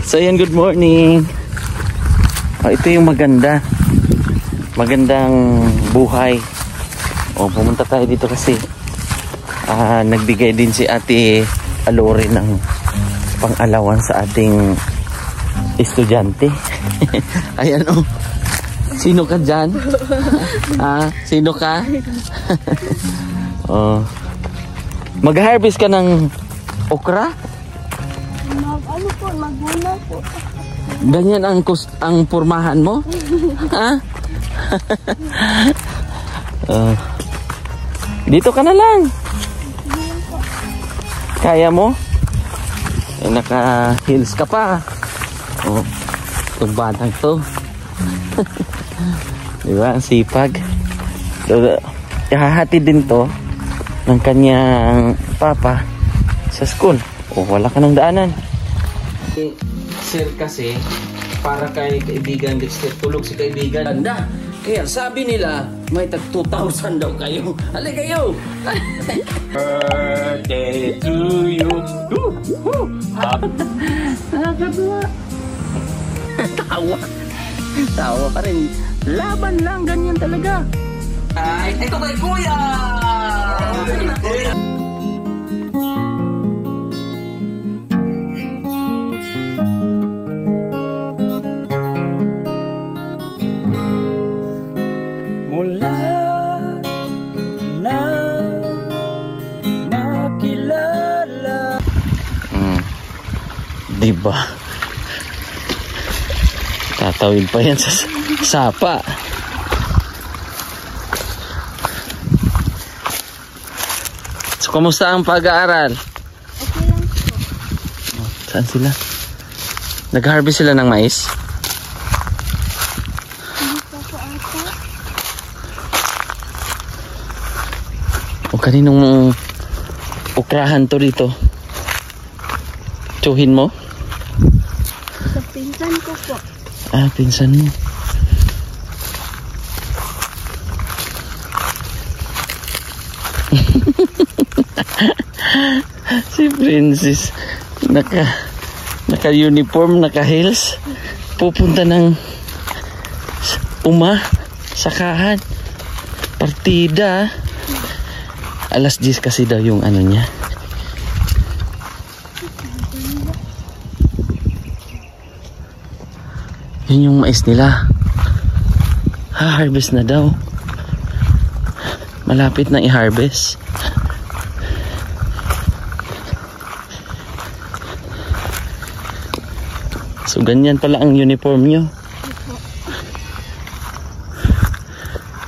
So yan, good morning. Ito yung magandang buhay. Pumunta tayo dito kasi nagbigay din si Ate Alori ng pang-alawan sa ating estudyante. Ayan sino ka dyan? Sino ka? Mag-harvest ka ng okra? Ano po, magmuna po. Ganyan ang pormahan mo? Ha? Dito ka na lang. Kaya mo? Naka-heels ka pa. Itong batang to. Diba? Ang sipag. Ihahatid din to ng kanyang papa sa school. Wala ka ng daanan. Sir kasi, para kay kaibigan Dexter, tulog si kaibigan. Anda, kaya sabi nila, may tag 2,000 daw kayo. Halika kayo! Birthday to you! Nakakatuwa! Tawa pa rin. Laban lang, ganyan talaga. Ay, ito kay Kuya! Mula na makilala. Diba? Tatawid pa yan sa sapa. So, kumusta ang pag-aaral? Okay lang po. Saan sila? Nag-harvest sila ng mais? Kaninong ukrahan to dito? Tsuhin mo? Sa pinsan ko po. Pinsan mo. Si Princess naka-uniform, naka-heels, pupunta ng sakahan, partida. Alas 10 kasi daw yung ano niya. Yun yung mais nila. Harvest na daw. Malapit na i-harvest. So ganyan pala ang uniform nyo.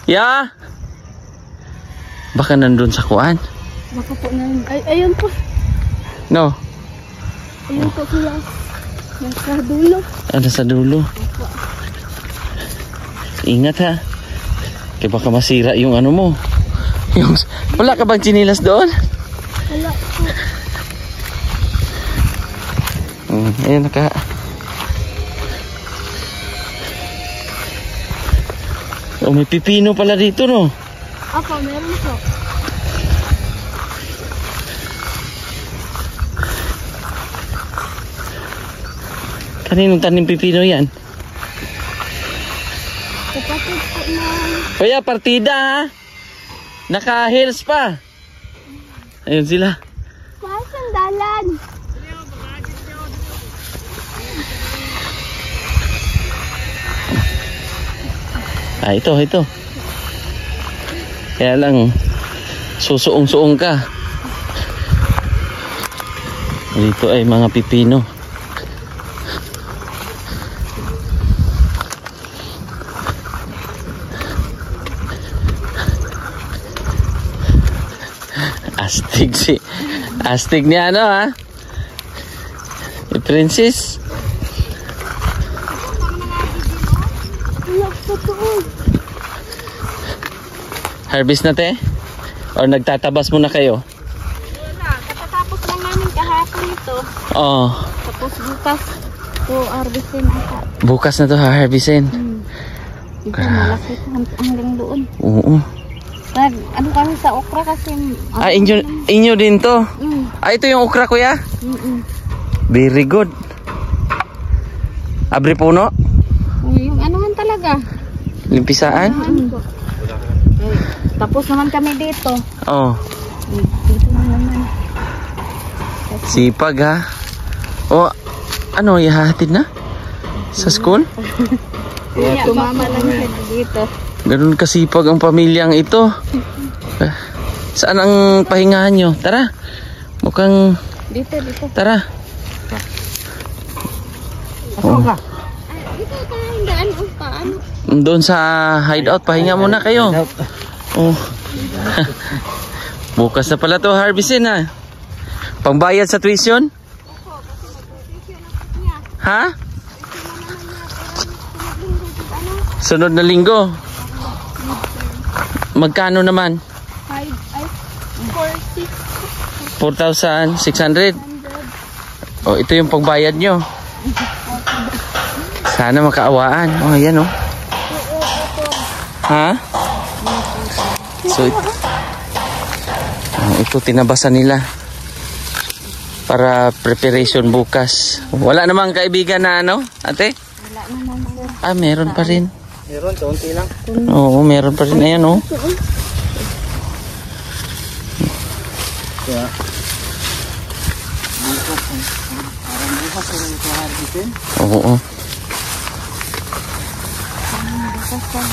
Yeah. Baka nandun sa kuan? Baka po nandun. Ayun po. No? Ayun po kuya. Nasa dulo. Nasa dulo. Ingat ha. Kaya baka masira yung ano mo. Wala ka bang chinilas doon? Wala po. Ayun may pipino pala dito, no? Ako, meron po. Kaninong tanim pipino yan? Kapatid po na. Kaya partida ha? Naka-heels pa. Ayun sila. Saan sandalan? Ito. Kaya lang susuong-suong ka. Dito ay mga pipino. Astig niya ano ha? Princess. Harvest na te? Or nagtatabas muna kayo? Wala, katatapos lang namin kahapon ito. Oo. Tapos bukas to harvestin ata. Bukas na to harvestin. Ito malaki hanggang doon. Oo. Ano kami sa okra kasi... inyo din to? Ito yung okra kuya? Very good. Abre puno? Yung anuhan talaga. Limpisaan? Tapos naman kami dito. Oh. Dito na naman. Sipag ha. O, ano, ihahatid na? Sa school? Kaya tumama lang siya dito. Ganun kasipag ang pamilyang ito. Saan ang pahingahan nyo? Tara. Mukhang, Dito. tara. Ako ka? Dito tayong daan o paano? Doon sa hideout, pahinga muna kayo. Oh. Bukas na pala to harvestin ha. Pangbayad sa tuition? Ha? Sunod na linggo. Magkano naman? 4,600. Oh, ito yung pagbayad nyo. Sana makaawaan. Oh, ayan oh. Ha? So, ito tinabasan nila para preparation bukas. Wala namang kaibigan na ano, ate? Wala naman sir. Ah, meron pa rin. Meron, kaunti lang. Oo, meron pa rin. Ayan oh. Kaya, bukas na ito harvestin. Oo.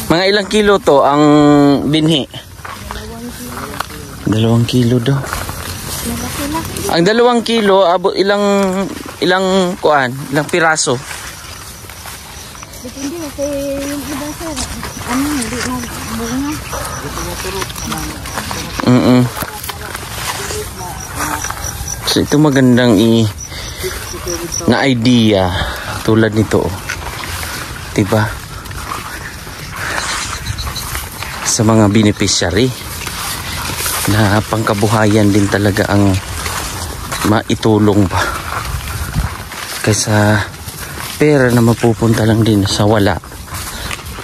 Mga ilang kilo to ang binhi? 2 kilo daw. Ang 2 kilo, abot ilang kuan, ilang piraso? Depende kasi yung iba sir. Ano, hindi na bunga. So ito magandang na idea tulad nito. Diba? Sa mga beneficiary na pangkabuhayan din talaga ang maitulong pa kaysa pera na mapupunta lang din sa wala.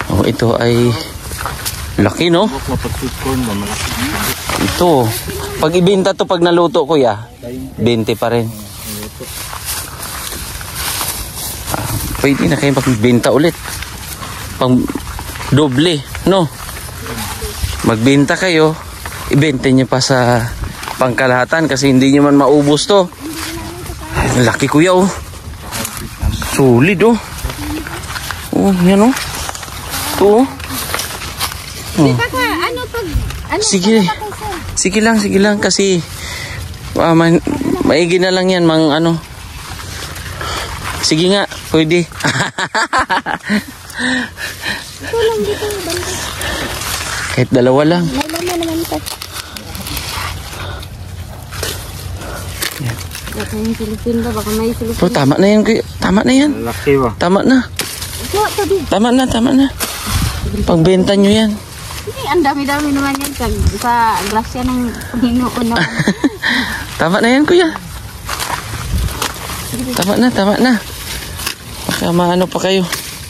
Oh, ito ay laki no? Ito pag ibenta to pag naluto kuya 20 pa rin. Pwede na kayo magbenta ulit pang doble no? Magbenta kayo, ibenta nyo pa sa pangkalahatan kasi hindi nyo man maubos to. Ay, laki kuya oh. Solid oh. Oh, yan oh. Ito oh. Di ba ka, ano pag, ano Sige. Sige lang kasi maigi na lang yan mang ano. Sige nga, pwede. ito lang dito, banda. Kahit 2 lang. May laman naman ito. Baka yung silipin ba? Baka may silipin. Bro, tama na yan kuya. Tama na yan. Laki ba? Tama na. Ito, tabi. Tama na. Pagbenta nyo yan. Hindi, ang dami-dami naman yan. Sa grasya ng Panginoon naman. Tama na yan kuya. Tama na. Baka maano pa kayo.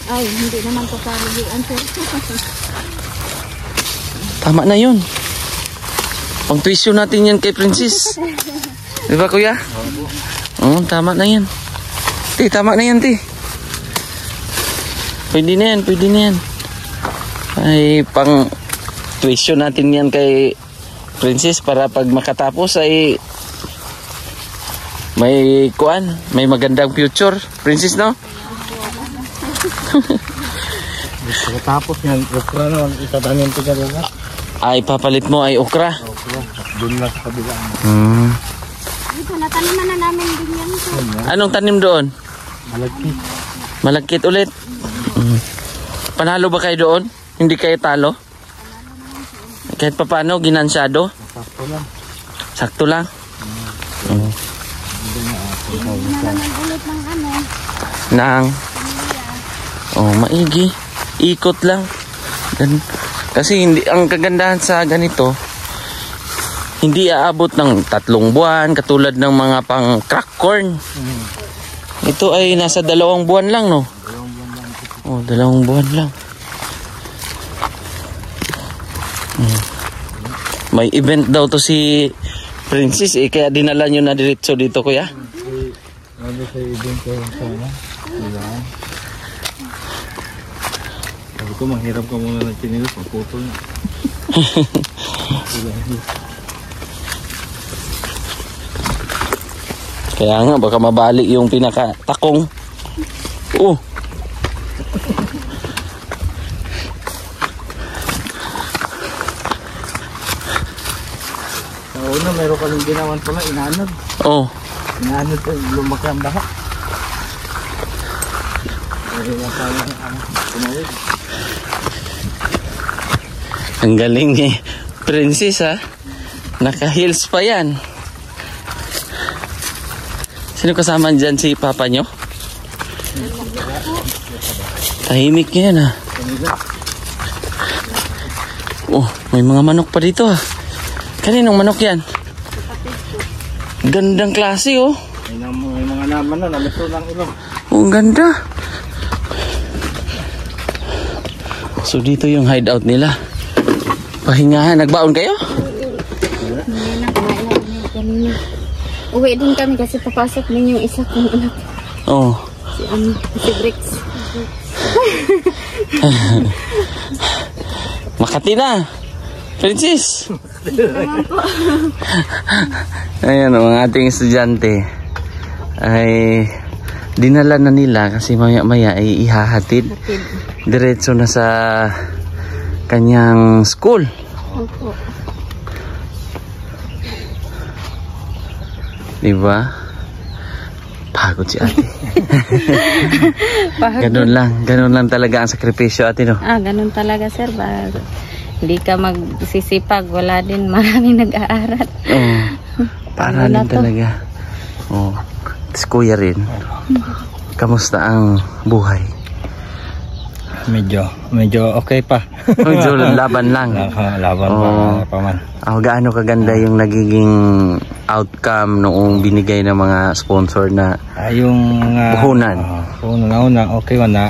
Ay, hindi naman po sa rugian, sir. Tama na yun. Pang tuition natin yan kay Princess. Di ba kuya? Oo, tama na yan. Tama na yan, ti. Pwede na yan. Ay, pang tuition natin yan kay Princess para pag makatapos ay may kuan, may magandang future. Princess, no? Pagkatapos yan, okra naman, itatanim ko dyan lang. Ay, papalit mo ay okra. Okra, doon lang sa kabila. Dito, nataniman na namin din yan, sir. Anong tanim doon? Malagkit. Malagkit ulit. Panalo ba kayo doon? Hindi kayo talo? Kahit pa paano, ginansyado? Sakto lang. Sakto lang. Hindi na naman ulit ng ano. Nang maigi. Ikot lang. Kasi hindi, ang kagandahan sa ganito, hindi aabot ng 3 buwan katulad ng mga pang crack corn. Ito ay nasa 2 buwan lang, no? 2 buwan lang. May event daw to si Princess kaya dinala nyo na diretso dito kuya. Ano sa event ko sana? Diba? Sabi ko, mahirap ka muna ng chinilas, magputol na. Kaya nga, baka mabali yung pinakatakong. Oh. Sa una, meron ka nang ginawan pala, inaanod. Oh. Inaanod ko, lumaki ang baha. Meron nga pala, tumawid. Ang galing eh. Princess ha. Naka-heels pa yan. Sino kasama dyan, si papa nyo? Tahimik niya yan ha. Oh, may mga manok pa dito ha. Kaninong manok yan? Gandang klase oh. May mga naman na, namito ng ilong. Oh, ang ganda. So dito yung hideout nila. Pahingahan. Nagbaon kayo? Hindi na, kumain na kami kanina. Uwi din kami kasi papasok din yung isa kong anak. Oh. Si Brix. Makati na. Princess. Naman po. Ayan, ang ating estudyante ay dinala na nila kasi maya-maya ay ihahatid. Diretso na sa kanyang school. Opo. Diba? Pagod si ate. Ganun lang talaga ang sakripisyo ate no? Ganun talaga sir. Hindi ka magsisipag, wala din marami nag-aaral. Oo. Para din talaga. Oo. Tapos kuya rin. Kamusta ang buhay? Medyo okay pa. Medyo laban lang. Laban pa man. Gaano kaganda yung nagiging outcome noong binigay ng mga sponsor na yung puhunan? Una, okay na.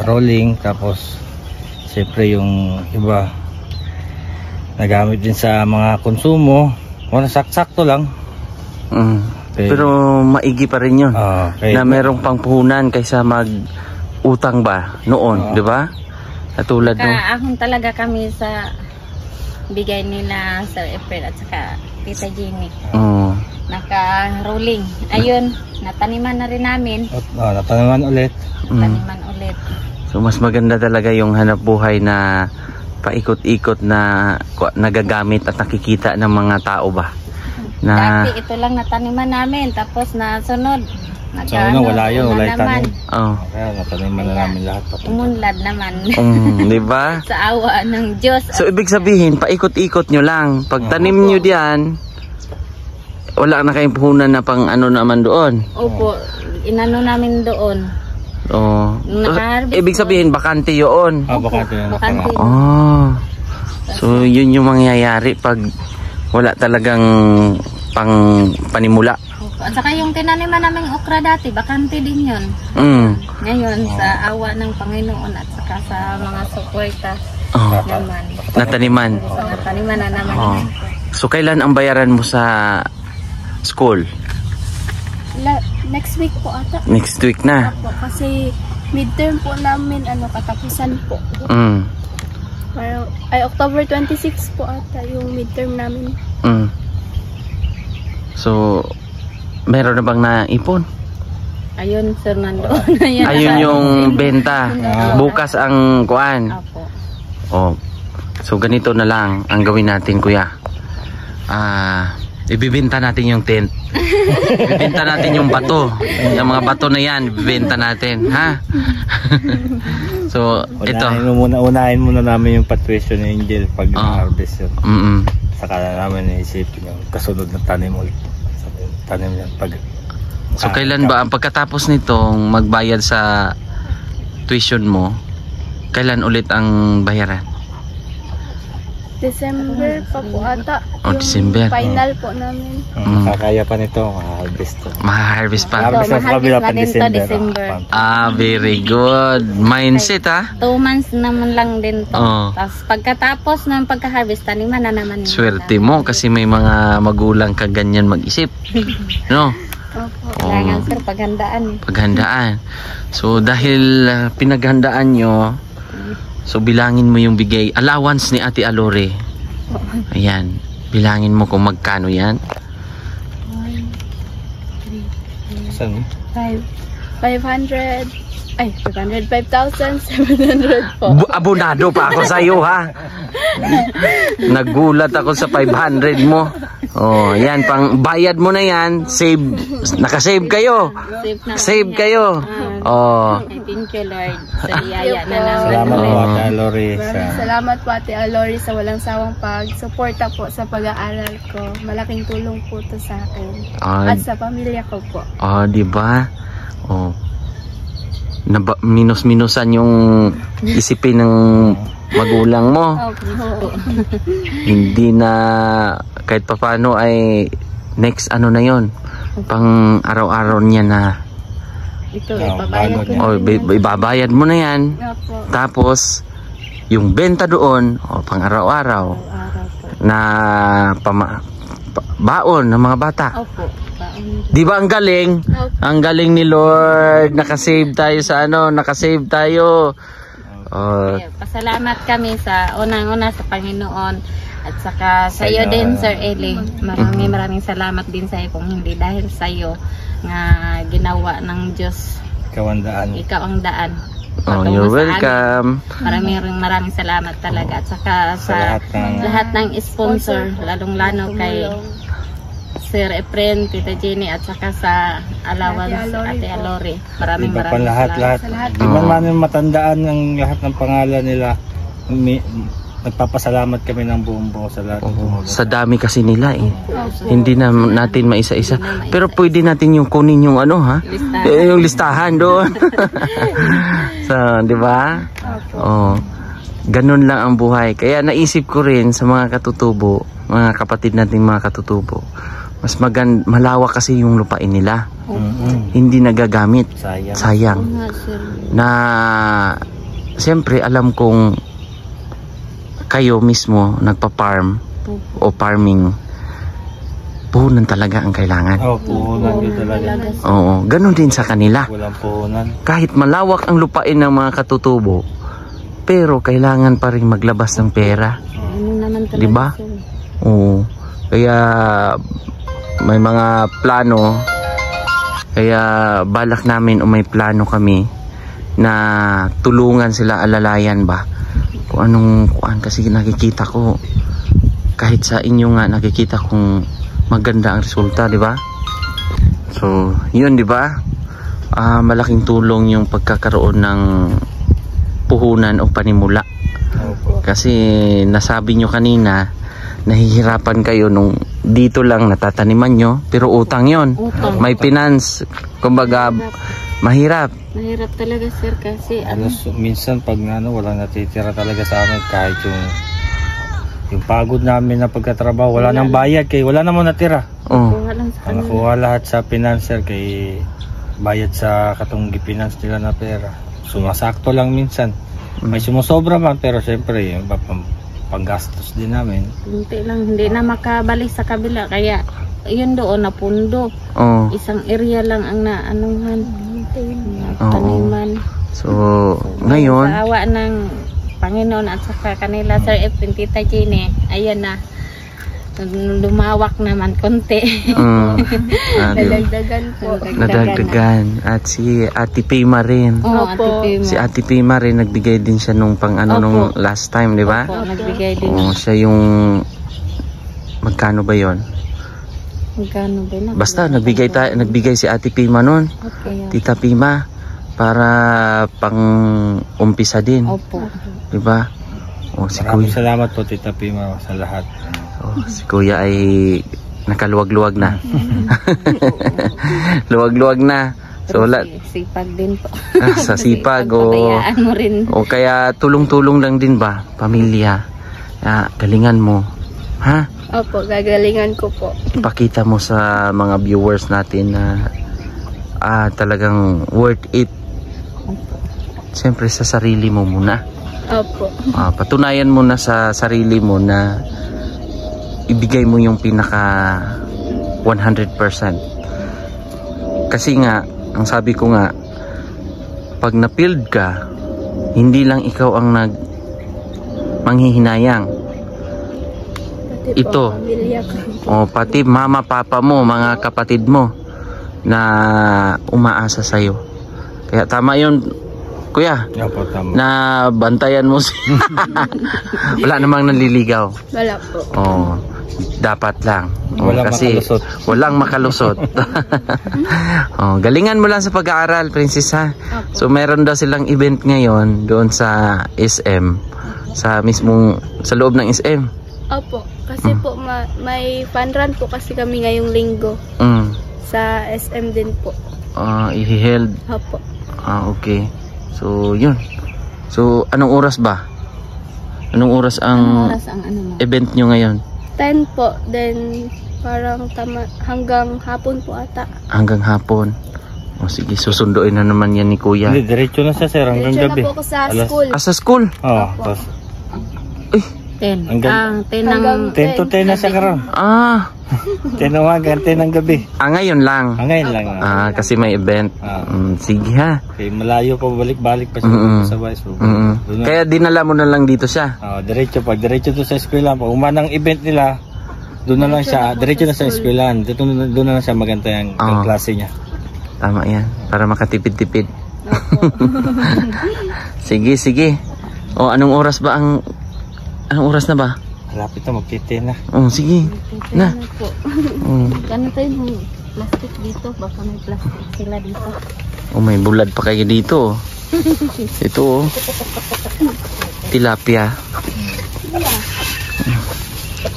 Rolling, tapos siyempre yung iba nagamit din sa mga konsumo. Wala, sakto lang. Okay. Pero maigi pa rin yun. Okay. Na merong pang puhunan kaysa mag-utang ba noon, di ba? Katulad no. Kaahon talaga kami sa bigay nila Sir April at saka Tita Jimmy. Naka-rolling. Ayun, nataniman na rin namin. Nataniman ulit. Nataniman ulit. So mas maganda talaga yung hanap buhay na paikot-ikot na nagagamit at nakikita ng mga tao ba? Na dati ito lang nataniman namin, tapos nasunod. Wala yun, wala yung tanim. Kaya nataniman na namin lahat. Umunlad naman. Di ba? Sa awa ng Diyos. So ibig sabihin, paikot-ikot nyo lang. Pag tanim nyo diyan, wala na kayong puhunan na pang ano naman doon. Opo, inano namin doon. Ibig sabihin, bakante yun. Bakante. So yun yung mangyayari pag wala talagang pang panimula. At saka yung tinaniman naming okra dati, bakante din yun. Ngayon, sa awa ng Panginoon at saka sa mga suporta naman. Nataniman. Nataniman na naman. So kailan ang bayaran mo sa school? Next week po ata. Next week na? Opo, kasi midterm po namin, katapusan po. October 26 po ata yung midterm namin. So, meron na bang naipon? Ayun, sir, nandoon. Ayun yung benta. Bukas ang kuan. So, ganito na lang ang gawin natin, kuya. Ibibenta natin yung tent. Ibibenta natin yung bato. Yung mga bato na yan, ibibenta natin. Ha? So, ito. Unahin muna namin yung patuition ni Angel pag harvest yun. Saka na namin naisipin yung kasunod na tanim ulit. Tanim yan pag... So, kailan ba, ang pagkatapos nitong magbayad sa tuition mo, kailan ulit ang bayaran? December pa po ata. December. Final po namin. Makakaya pa nito, makaharvest to. Maharvest pa. Harvest na kabila pa December. Very good. Mindset 2 months naman lang din to. Tapos pagkatapos ng pagka-harvest, taniman na naman. Swerte mo kasi may mga magulang ka ganyan mag-isip. No? Kailangan sir, paghandaan. So dahil pinaghandaan nyo, So bilangin mo yung bigay allowance ni Ate Alore. Ayan. Bilangin mo kung magkano yan. 500. Ay, 5,700 po. Abonado pa ako sa iyo, ha. Nagulat ako sa 500 mo. Oh, yan pang bayad mo na yan. Save, naka-save kayo. Save kayo. Oh. Thank you, Lord, sa iyaya na namin. Salamat po Ate Alore. Salamat po Ate Alore sa walang sawang pag-suporta po sa pag-aaral ko. Malaking tulong po to sa akin. At sa pamilya ko po. Oh, di ba? Oh. Minus-minusan yung isipin ng magulang mo. Hindi na kahit papaano ay next ano na yon, pang araw-araw niya na ito, ibabayad ko o ibabayad mo na yan. Tapos yung benta doon pang araw-araw na baon ng mga bata. Di ba ang galing? Ang galing ni Lord. Nakasave tayo sa nakasave tayo. Pasalamat kami sa unang-una sa Panginoon at saka sa iyo din, Sir Eli. Maraming salamat din sa iyo, kung hindi dahil sa iyo nga ginawa ng Diyos. Ikaw ang daan. You're welcome. Maraming salamat talaga at saka sa lahat ng sponsor, lalong-lalo kay Sir Efren, Tita Jenny at saka sa allowance Ate Alore. Maraming lahat. Di ba man matandaan ang lahat ng pangalan nila. Nagpapasalamat kami ng buong buo sa lahat. Sa dami kasi nila hindi na natin maisa-isa. Pero pwede natin yung kunin yung yung listahan doon. So, di ba? Ganun lang ang buhay. Kaya naisip ko rin sa mga katutubo, mga kapatid nating mga katutubo, mas malawak kasi yung lupain nila. Hindi nagagamit. Sayang. Na siyempre alam kong kayo mismo nagpa-farm o farming, puhunan talaga ang kailangan. Puhunan yun talaga. Oo, ganun din sa kanila. Walang puhunan. Kahit malawak ang lupain ng mga katutubo, pero kailangan pa rin maglabas ng pera. Di ba? Oo. Kaya may mga plano, kaya balak namin o may plano kami na tulungan sila alalayan ba kung anong kasi nakikita ko, kahit sa inyo nga nakikita kong maganda ang resulta, di ba? So yun, di ba? Malaking tulong yung pagkakaroon ng puhunan o panimula, kasi nasabi nyo kanina nahihirapan kayo nung dito lang natataniman nyo, pero utang yon, may finance, kumbaga mahirap talaga, sir, kasi minsan pag walang natitira talaga sa amin, kahit yung pagod namin na pagkatrabaho, wala nang bayad, kay wala namang natira. Nakuha lahat sa financer, kay bayad sa katong gipinance nila na pera, sumasakto lang minsan, may sumusobra man, pero siyempre yung panggastos din namin. Hindi na makabalik sa kabila, kaya yun doon na pundo. Isang area lang ang naanuhan, taniman. So ngayon sa awa ng Panginoon at saka kanila Sir Efren, Tita Jenny, ayan na, lumawak naman konti. Nadagdagan. At si Ate Pima rin. Si Ate Pima rin, nagbigay din siya nung nung last time, di ba? Nagbigay din. Siya yung magkano ba yon? Basta nagbigay si Ate Pima nun. Tita Pima, para pang umpisa din. Di ba? Si Maraming salamat po Tita Pima sa lahat. Si Kuya ay nakaluwag-luwag na. Luwag-luwag na. So sipag din po. Sa sipag o kaya tulong-tulong lang din ba, pamilya. Galingan mo. Ha? Opo, gagalingan ko po. Ipakita mo sa mga viewers natin na talagang worth it. Siyempre sa sarili mo muna. Opo. Patunayan mo na sa sarili mo na ibigay mo yung pinaka 100%. Kasi nga, ang sabi ko nga, pag na-filled ka, hindi lang ikaw ang manghihinayang. Pati po Ito. pamilya ko. O pati mama, papa mo, mga kapatid mo na umaasa sa'yo. Kaya tama yun, kuya, Opo, tama. na bantayan mo wala namang nanliligaw. Wala po. Oh, dapat lang. Walang makalusot. Walang makalusot. Oh, galingan mo lang sa pag-aaral, princess, ha. Opo. So meron daw silang event ngayon doon sa SM, sa mismong sa loob ng SM. Opo. Kasi po may fun run po kasi kami ngayong linggo. Sa SM din po. I-held. Opo. Okay. So, yun. So, anong oras ba? Anong oras ang Oras ang ano mo? event nyo ngayon? 10 po. Then, parang hanggang hapon po ata. Hanggang hapon. O sige, susunduin na naman yan ni kuya. Hindi, diretso na siya, sir, hanggang Diretso gabi. na po ako sa school. Sa school? Oo, tapos 10. Hanggang- 10 Hanggang ng 10 to 10 na siya karon. 10 na umaga, 10 ng gabi. Ngayon lang. Ngayon lang. Kasi may event. Ah. Sige ha. Okay, malayo pa, balik-balik pa siya sa bahay. So, doon na. Kaya dinala mo na lang dito siya. Diretso, pag diretso to sa eskwela, pag umanang event nila, doon na lang siya, diretso na sa eskwelahan. Doon na lang siya magantay ang klase niya. Tama yan. Para makatipid-tipid. Sige. O, anong oras na ba? Malapit na, magtiti na. Sige. Na. Ganun tayo yung plastic dito. Baka may plastic sila dito. May bulad pa kayo dito. Ito tilapia.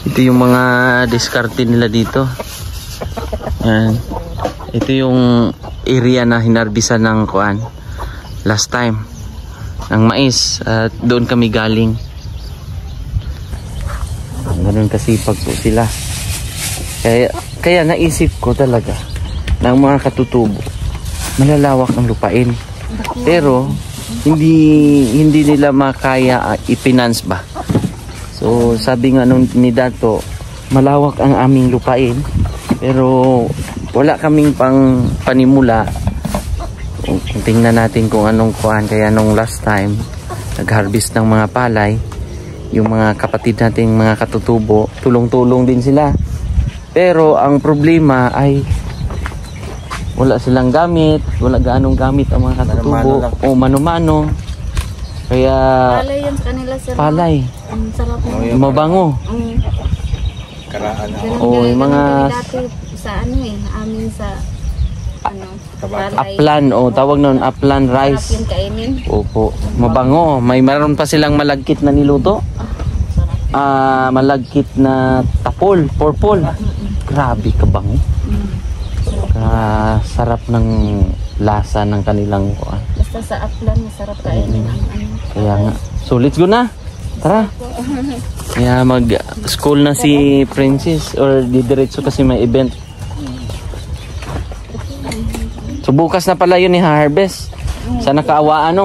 Ito yung mga diskarte nila dito. Yan. Ito yung area na hinarbisan ng kuan last time ng mais at doon kami galing. Ganun kasipag po sila. Kaya naisip ko talaga ng mga katutubo, malalawak ang lupain. Pero hindi nila makaya i-finance ba. So sabi nga ni Dato, malawak ang aming lupain pero wala kaming pang panimula. Tingnan natin kung anong kuhan. Kaya nung last time nag-harvest ng mga palay, yung mga kapatid nating mga katutubo, tulong-tulong din sila. Pero ang problema ay wala silang gamit, wala gaanong gamit ang mga katutubo o mano-mano. Kaya Palay yan sa kanila, sir. palay, Ang sarap mo. mabango. Karaan na. Yung mga Dati sa amin sa palay. aplan o tawag nun aplan Sarap rice. yung kainin. Opo, mabango. Meron pa silang malagkit na niluto. Malagkit na tapol, purple. Grabe kabango. Sarap ng lasa ng kanilang kuan. Basta sa aplan, masarap kainin ang Kaya nga. So let's go na. Tara. Kaya mag-school na si Princess or didiretso kasi may event. So bukas na pala yun harvest. Sana kaawaan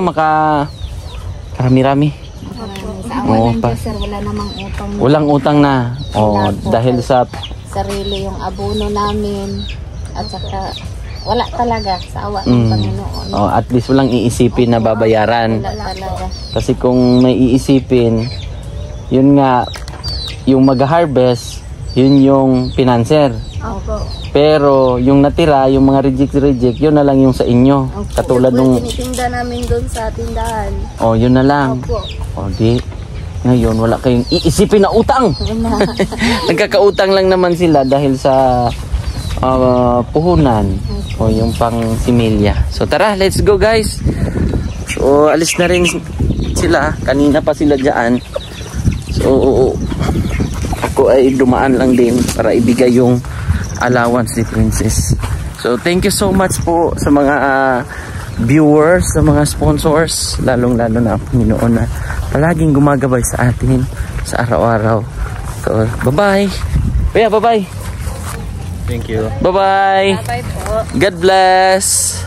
karami-rami. Sa awa ng Diyos, sir, wala namang utang. Walang utang na. Dahil sa Sarili yung abono namin. At saka, wala talaga sa awa ng Panginoon. at least walang iisipin na babayaran. Wala talaga. Kasi kung may iisipin, yun nga, yung mag-harvest, yun yung financer. Opo. Pero yung natira, yung mga reject, yun na lang yung sa inyo. Katulad nung, Tinitinda namin doon sa tindahan. yun na lang. Opo. Di, ngayon wala kayong iisipin na utang. Nagkakautang lang naman sila dahil sa puhunan o yung pang similya. So tara, let's go guys. So alis na rin sila. Kanina pa sila dyan. So ako ay dumaan lang din para ibigay yung allowance ni Princess. So thank you so much po sa mga viewers, sa mga sponsors, lalong-lalo na Panginoon na palaging gumagabay sa atin sa araw-araw. So bye-bye. Kuya, bye-bye. Thank you. Bye-bye. Bye po. God bless.